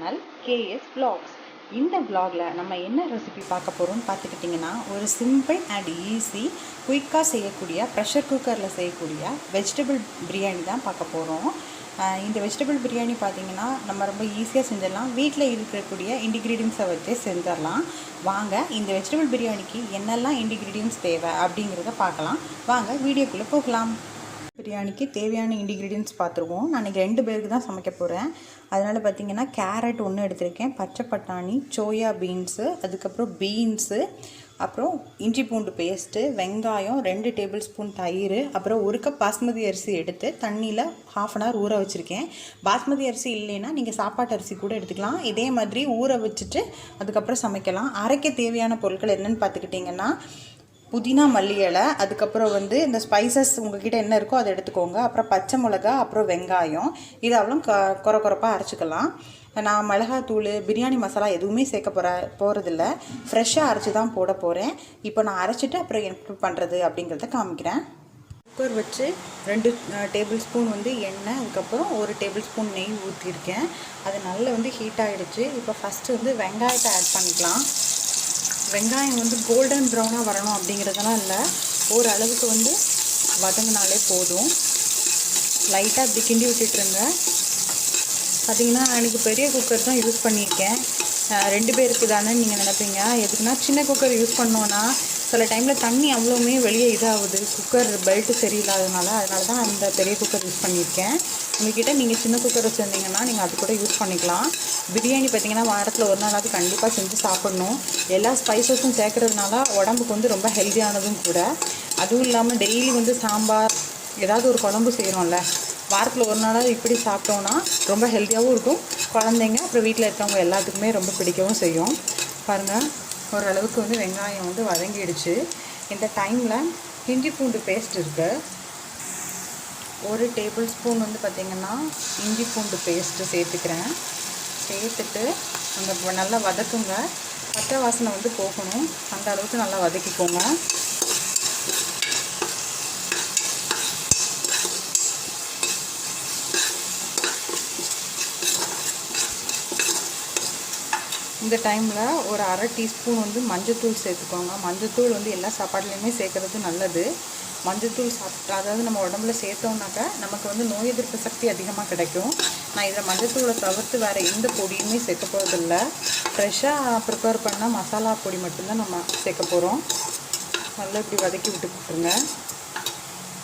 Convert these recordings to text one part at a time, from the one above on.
Channel KS Vlogs. இந்த vlogல நம்ம என்ன ரெசிபி பார்க்க போகிறோம்னு பார்த்துக்கிட்டிங்கன்னா, ஒரு சிம்பிள் அண்ட் ஈஸி குயிக்காக செய்யக்கூடிய ப்ரெஷர் குக்கரில் செய்யக்கூடிய வெஜிடபிள் பிரியாணி தான் பார்க்க போகிறோம். இந்த வெஜிடபிள் பிரியாணி பார்த்திங்கன்னா நம்ம ரொம்ப ஈஸியாக செஞ்சிடலாம். வீட்டில் இருக்கக்கூடிய இன்க்ரீடியன்ஸை வச்சு செஞ்சிடலாம். வாங்க இந்த வெஜிடபிள் பிரியாணிக்கு என்னெல்லாம் இன்க்ரீடியன்ஸ் தேவை அப்படிங்கிறத பார்க்கலாம். வாங்க வீடியோக்குள்ளே போகலாம். பிரியாணிக்கு தேவையான இன்க்ரீடியன்ஸ் பார்த்துருவோம். நான் இன்றைக்கி 2 பேருக்கு தான் சமைக்க போகிறேன். அதனால் பார்த்திங்கன்னா கேரட் 1 எடுத்திருக்கேன், பச்சை பட்டாணி, சோயா பீன்ஸு, அதுக்கப்புறம் பீன்ஸு, அப்புறம் இஞ்சி பூண்டு பேஸ்ட்டு, வெங்காயம், 2 டேபிள் ஸ்பூன் தயிர், அப்புறம் 1 கப் பாஸ்மதி அரிசி எடுத்து தண்ணியில் 1/2 அன் ஹவர் ஊற வச்சுருக்கேன். பாஸ்மதி அரிசி இல்லைன்னா நீங்கள் சாப்பாட்டு அரிசி கூட எடுத்துக்கலாம். இதே மாதிரி ஊற வச்சுட்டு அதுக்கப்புறம் சமைக்கலாம். அரைக்க தேவையான பொருட்கள் என்னென்னு பார்த்துக்கிட்டிங்கன்னா, புதினா, மல்லி இலை, அதுக்கப்புறம் இந்த ஸ்பைசஸ் உங்கள்கிட்ட என்ன இருக்கோ அதை எடுத்துக்கோங்க. அப்புறம் பச்சை மிளகா, அப்புறம் வெங்காயம், இது அவ்வளோ குறப்பாக அரைச்சிக்கலாம். நான் மிளகாத்தூள், பிரியாணி மசாலா எதுவுமே சேர்க்க போகிறதில்ல. ஃப்ரெஷ்ஷாக அரைச்சி தான் போட போகிறேன். இப்போ நான் அரைச்சிட்டு அப்புறம் எப்படி பண்ணுறது அப்படிங்கிறத காமிக்கிறேன். குக்கர் வச்சு 2 டேபிள் ஸ்பூன் எண்ணெய், அதுக்கப்புறம் 1 டேபிள் ஸ்பூன் நெய் ஊற்றிருக்கேன். அது நல்லா ஹீட் ஆகிடுச்சு. இப்போ ஃபஸ்ட்டு வெங்காயத்தை ஆட் பண்ணிக்கலாம். வெங்காயம் கோல்டன் ப்ரௌனாக வரணும் அப்படிங்கிறதெல்லாம் இல்லை, ஓரளவுக்கு வதங்கினாலே போதும். லைட்டாக இப்படி கிண்டி விட்டுட்டுருங்க. பார்த்திங்கன்னா எனக்கு பெரிய குக்கர் தான் யூஸ் பண்ணியிருக்கேன். 2 பேருக்கு தானே நீங்கள் நினைப்பீங்க. எதுக்குன்னா சின்ன குக்கர் யூஸ் பண்ணோன்னா சில டைமில் தண்ணி அவ்வளோவுமே வெளியே இதாகுது, குக்கர் பெல்ட்டு சரியில்லாதனால. அதனால தான் அந்த பெரிய குக்கர் யூஸ் பண்ணியிருக்கேன். உங்கள்கிட்ட நீங்கள் சின்ன குக்கர் வச்சுருந்தீங்கன்னா நீங்கள் அது கூட யூஸ் பண்ணிக்கலாம். பிரியாணி பார்த்திங்கன்னா வாரத்தில் ஒரு நாளாவது கண்டிப்பாக செஞ்சு சாப்பிட்ணும். எல்லா ஸ்பைசஸும் சேர்க்குறதுனால உடம்புக்கு ரொம்ப ஹெல்த்தியானதும் கூட. அதுவும் இல்லாமல் டெய்லி சாம்பார் ஏதாவது ஒரு குழம்பு செய்கிறோம்ல, வாரத்தில் ஒரு நாளாவது இப்படி சாப்பிட்டோன்னா ரொம்ப ஹெல்த்தியாகவும் இருக்கும். குழந்தைங்க அப்புறம் வீட்டில் இருக்கவங்க எல்லாத்துக்குமே ரொம்ப பிடிக்கவும் செய்யும். பாருங்கள், ஓரளவுக்கு வெங்காயம் வதங்கிடுச்சு. இந்த டைமில் இஞ்சி பூண்டு பேஸ்ட் இருக்குது, 1 டேபிள் ஸ்பூன் பார்த்திங்கன்னா இஞ்சி பூண்டு பேஸ்ட்டு சேர்த்துக்கிறேன். சேர்த்துட்டு அந்த நல்லா வதக்குங்க. பச்சை வாசனை போகணும், அந்த அளவுக்கு நல்லா வதக்கிக்கோங்க. இந்த டைமில் ஒரு 1/2 டீஸ்பூன் மஞ்சத்தூள் சேர்த்துக்கோங்க. மஞ்சத்தூள் எல்லா சாப்பாடுலேயுமே சேர்க்குறது நல்லது. மஞ்சத்தூள் சாப்பிட்டா, அதாவது நம்ம உடம்புல சேர்த்தோம்னாக்கா நமக்கு நோய் எதிர்ப்பு சக்தி அதிகமாக கிடைக்கும். நான் இதில் மஞ்சத்தூளை தவிர்த்து வேறு எந்த பொடியுமே சேர்க்க போகிறதில்ல. ஃப்ரெஷ்ஷாக ப்ரிப்பேர் பண்ண மசாலா பொடி மட்டும்தான் நம்ம சேர்க்க போகிறோம். நல்லா இப்படி வதக்கி விட்டுருங்க.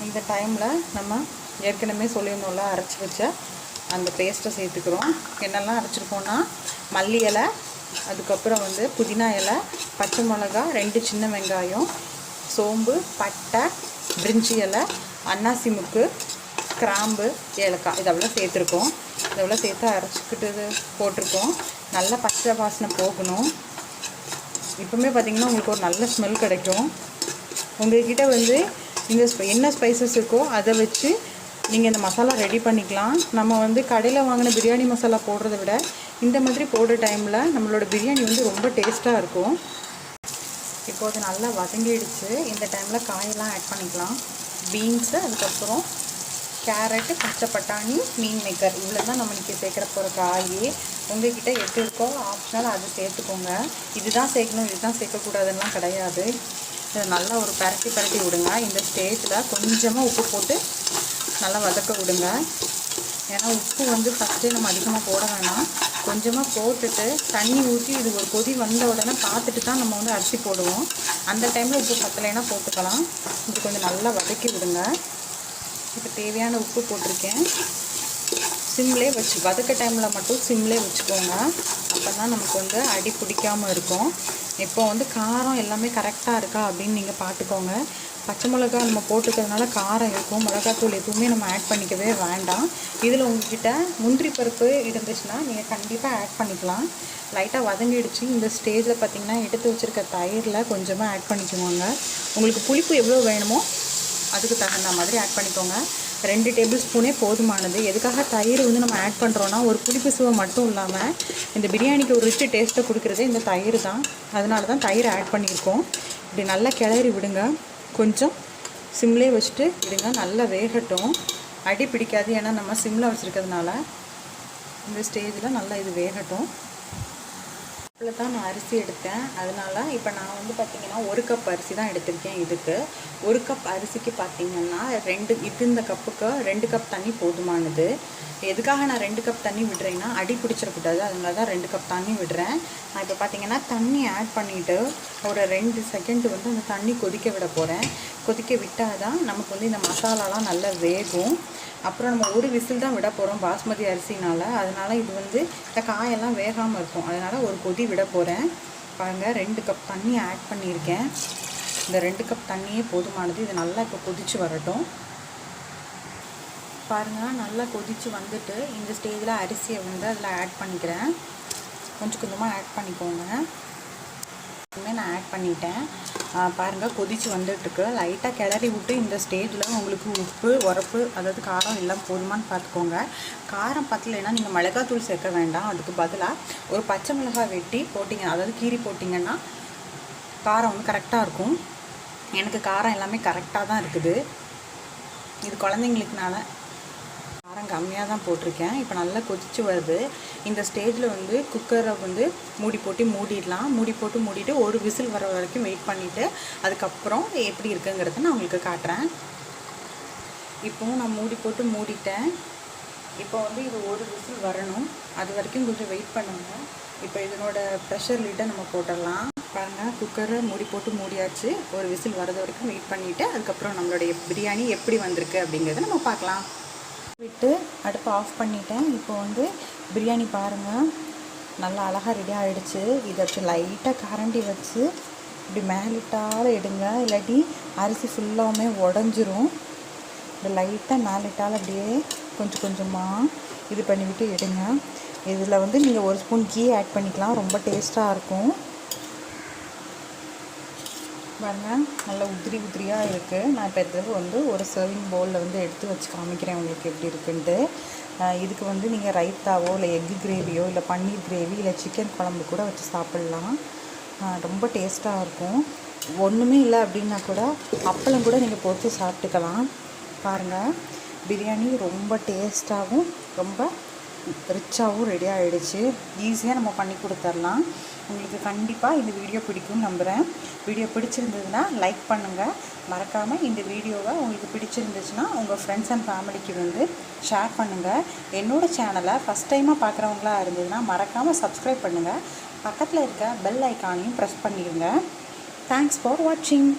இந்த டைமில் நம்ம ஏற்கனவே சொல்லியிருந்தோம்ல, அரைச்சி வச்ச அந்த பேஸ்ட்டை சேர்த்துக்கிறோம். என்னெல்லாம் அரைச்சிருக்கோன்னா, மல்லி இலை, அதுக்கப்புறம் புதினா இலை, பச்சை மிளகா, 2 சின்ன வெங்காயம், சோம்பு, பட்டை, பிரிஞ்சி இலை, அன்னாசி முக்கு, கிராம்பு, ஏலக்காய், இதெல்லாம் சேர்த்துருக்கோம். இதெல்லாம் சேர்த்து அரைச்சிக்கிட்டு போட்டிருக்கோம். நல்லா பச்சை வாசனை போகணும். இப்போவுமே பார்த்திங்கன்னா உங்களுக்கு ஒரு நல்ல ஸ்மெல் கிடைக்கும். உங்கள்கிட்ட இந்த என்ன ஸ்பைசஸ் இருக்கோ அதை வச்சு நீங்கள் இந்த மசாலா ரெடி பண்ணிக்கலாம். நம்ம கடையில் வாங்கின பிரியாணி மசாலா போடுறத விட இந்த மாதிரி போடுற டைமில் நம்மளோட பிரியாணி ரொம்ப டேஸ்ட்டாக இருக்கும். இப்போது நல்லா வதங்கிடுச்சு. இந்த டைமில் காயெல்லாம் ஆட் பண்ணிக்கலாம். பீன்ஸு, அதுக்கப்புறம் கேரட்டு, பச்சை பட்டாணி, மீன் மேக்கர், இவ்வளோ தான் நம்ம இன்றைக்கி சேர்க்குற போகிற காய். உங்கள்கிட்ட எது இருக்கோ ஆப்ஷனல் அது சேர்த்துக்கோங்க. இதுதான் சேர்க்கணும், இதுதான் சேர்க்கக்கூடாதுலாம் கிடையாது. இதை நல்லா ஒரு பரட்டி விடுங்க. இந்த ஸ்டேஜில் கொஞ்சமாக உப்பு போட்டு நல்லா வதக்க விடுங்க. ஏன்னா உப்பு ஃபஸ்ட்டே நம்ம அதிகமாக போட வேணாம். கொஞ்சமாக போட்டுட்டு தண்ணி ஊற்றி இது ஒரு கொதி வந்த உடனே பார்த்துட்டு தான் நம்ம அரிசி போடுவோம். அந்த டைமில் உப்பு பத்தலைன்னா போட்டுக்கலாம். இது கொஞ்சம் நல்லா வதக்கி விடுங்க. இப்போ தேவையான உப்பு போட்டிருக்கேன். சிம்லே வச்சு வதக்க டைமில் மட்டும் சிம்லே வச்சுக்கோங்க. அப்போ தான் நமக்கு அடி பிடிக்காமல் இருக்கும். இப்போ காரம் எல்லாமே கரெக்டாக இருக்கா அப்படின்னு நீங்கள் பார்த்துக்கோங்க. பச்சை மிளகா நம்ம போட்டுக்கிறதுனால காரம் இருக்கும். மிளகாத்தூள் எதுவுமே நம்ம ஆட் பண்ணிக்கவே வேண்டாம். இதில் உங்கள்கிட்ட முந்திரி பருப்பு இருந்துச்சுன்னா நீங்கள் கண்டிப்பாக ஆட் பண்ணிக்கலாம். லைட்டாக வதங்கிடுச்சு. இந்த ஸ்டேஜில் பார்த்திங்கன்னா எடுத்து வச்சுருக்க தயிரில் கொஞ்சமாக ஆட் பண்ணிக்கோங்க. உங்களுக்கு புளிப்பு எவ்வளோ வேணுமோ அதுக்கு தகுந்த மாதிரி ஆட் பண்ணிக்கோங்க. 2 டேபிள் ஸ்பூனே போதுமானது. எதுக்காக தயிர் நம்ம ஆட் பண்ணுறோன்னா, ஒரு புளிப்பு சுவை மட்டும் இல்லாமல் இந்த பிரியாணிக்கு ஒரு ரிச் டேஸ்ட்டை கொடுக்குறதே இந்த தயிர் தான். அதனால தான் தயிர் ஆட் பண்ணியிருக்கோம். இப்படி நல்லா கிளறி விடுங்க. கொஞ்சம் சிம்லே வச்சுட்டு விடுங்க. நல்லா வேகட்டும், அடி பிடிக்காது. ஏன்னா நம்ம சிம்மில் வச்சுருக்கிறதுனால இந்த ஸ்டேஜில் நல்லா இது வேகட்டும். இதில் தான் நான் அரிசி எடுத்தேன். அதனால் இப்போ நான் வந்து பார்த்திங்கன்னா 1 கப் அரிசி தான் எடுத்திருக்கேன். இதுக்கு 1 கப் அரிசிக்கு பார்த்திங்கன்னா இந்த கப்புக்கு 2 கப் தண்ணி போதுமானது. எதுக்காக நான் 2 கப் தண்ணி விடுறேன்னா அடி பிடிச்சிடக்கூடாது, அதனால தான் 2 கப் தண்ணி விடுறேன். நான் இப்போ பார்த்திங்கன்னா தண்ணி ஆட் பண்ணிவிட்டு ஒரு 2 செகண்ட் வந்து அந்த தண்ணி கொதிக்க விட போகிறேன். கொதிக்க விட்டால் தான் நமக்கு வந்து இந்த மசாலாலாம் நல்லா வேகும். அப்புறம் நம்ம ஒரு விசில் தான் விட போகிறோம் பாஸ்மதி அரிசினால். அதனால் இது வந்து இந்த காயெல்லாம் வேகாமல் இருக்கும். அதனால் ஒரு கொதி விட போகிறேன். பாருங்கள், 2 கப் தண்ணி ஆட் பண்ணியிருக்கேன். இந்த 2 கப் தண்ணியே போதுமானது. இது நல்லா இப்போ கொதித்து வரட்டும். பாருங்கள், நல்லா கொதித்து வந்துட்டு இந்த ஸ்டேஜில் அரிசியை வந்து அதில் ஆட் பண்ணிக்கிறேன். கொஞ்சம் கொஞ்சமாக ஆட் பண்ணிக்கோங்க. நான் ஆட் பண்ணிட்டேன். பாருங்கள், கொதித்து வந்துட்டுருக்கு. லைட்டாக கிளறி விட்டு இந்த ஸ்டேஜில் உங்களுக்கு உப்பு, உரப்பு, அதாவது காரம் எல்லாம் போதுமானு பார்த்துக்கோங்க. காரம் பத்தலைன்னா நீங்கள் மிளகாத்தூள் சேர்க்க வேண்டாம். அதுக்கு பதிலாக ஒரு பச்சை மிளகாய் வெட்டி போட்டிங்க, அதாவது கீரி போட்டிங்கன்னா காரம் வந்து கரெக்டாக இருக்கும். எனக்கு காரம் எல்லாமே கரெக்டாக தான் இருக்குது. இது குழந்தைங்களுக்குனால காரம் கம்மியாக தான் போட்டிருக்கேன். இப்போ நல்லா கொதித்து வருது. இந்த ஸ்டேஜில் வந்து குக்கரை வந்து மூடி போட்டு மூடிடலாம். மூடிட்டு ஒரு விசில் வர வரைக்கும் வெயிட் பண்ணிவிட்டு அதுக்கப்புறம் எப்படி இருக்குங்கிறத நான் உங்களுக்கு காட்டுறேன். இப்போவும் நான் மூடி போட்டு மூடிட்டேன். இப்போ வந்து இது ஒரு விசில் வரணும். அது வரைக்கும் கொஞ்சம் வெயிட் பண்ணுங்கள். இப்போ இதனோட ப்ரெஷர் லிட்டை நம்ம போட்டுடலாம். பாருங்கள், குக்கரை மூடி போட்டு மூடியாச்சு. ஒரு விசில் வரது வரைக்கும் வெயிட் பண்ணிவிட்டு அதுக்கப்புறம் நம்மளுடைய பிரியாணி எப்படி வந்திருக்கு அப்படிங்கிறத நம்ம பார்க்கலாம். விட்டு அடுப்பை ஆஃப் பண்ணிட்டேன். இப்போ வந்து பிரியாணி பாருங்கள், நல்லா அழகாக ரெடி ஆகிடுச்சு. இதை வச்சு லைட்டாக கரண்டி வச்சு இப்படி மேலிட்டால் எடுங்க, இல்லாட்டி அரிசி ஃபுல்லாகவுமே உடஞ்சிரும். இப்படி லைட்டாக மேலிட்டால் அப்படியே கொஞ்சம் கொஞ்சமாக இது பண்ணிவிட்டு எடுங்க. இதில் வந்து நீங்கள் 1 ஸ்பூன் கீ ஆட் பண்ணிக்கலாம், ரொம்ப டேஸ்ட்டாக இருக்கும். பாருங்கள், நல்லா உதிரியாக இருக்குது. நான் இப்போ இது வந்து ஒரு சர்விங் பவுலில் வந்து எடுத்து வச்சு காமிக்கிறேன் உங்களுக்கு எப்படி இருக்குன்ட்டு. இதுக்கு வந்து நீங்கள் ரைத்தாவோ இல்லை எக்கு கிரேவியோ இல்லை பன்னீர் கிரேவி இல்லை சிக்கன் குழம்பு கூட வச்சு சாப்பிட்லாம். ரொம்ப டேஸ்ட்டாக இருக்கும். ஒன்றுமே இல்லை அப்படின்னா கூட அப்பளம் கூட நீங்கள் போட்டு சாப்பிட்டுக்கலாம். பாருங்கள், பிரியாணி ரொம்ப டேஸ்ட்டாகவும் ரொம்ப ரிச்சாகவும் ரெடி ஆகிடுச்சு. ஈஸியாக நம்ம பண்ணி கொடுத்துர்லாம். உங்களுக்கு கண்டிப்பாக இந்த வீடியோ பிடிக்கும்னு நம்புகிறேன். வீடியோ பிடிச்சிருந்ததுன்னா லைக் பண்ணுங்கள். மறக்காமல் இந்த வீடியோவை உங்களுக்கு பிடிச்சிருந்துச்சுன்னா உங்கள் ஃப்ரெண்ட்ஸ் அண்ட் ஃபேமிலிக்கு வந்து ஷேர் பண்ணுங்கள். என்னோடய சேனலை ஃபஸ்ட் டைமாக பார்க்குறவங்களா இருந்ததுன்னா மறக்காமல் சப்ஸ்கிரைப் பண்ணுங்கள். பக்கத்தில் இருக்க பெல் ஐக்கானையும் ப்ரெஸ் பண்ணிடுங்க. தேங்க்ஸ் ஃபார் வாட்சிங்.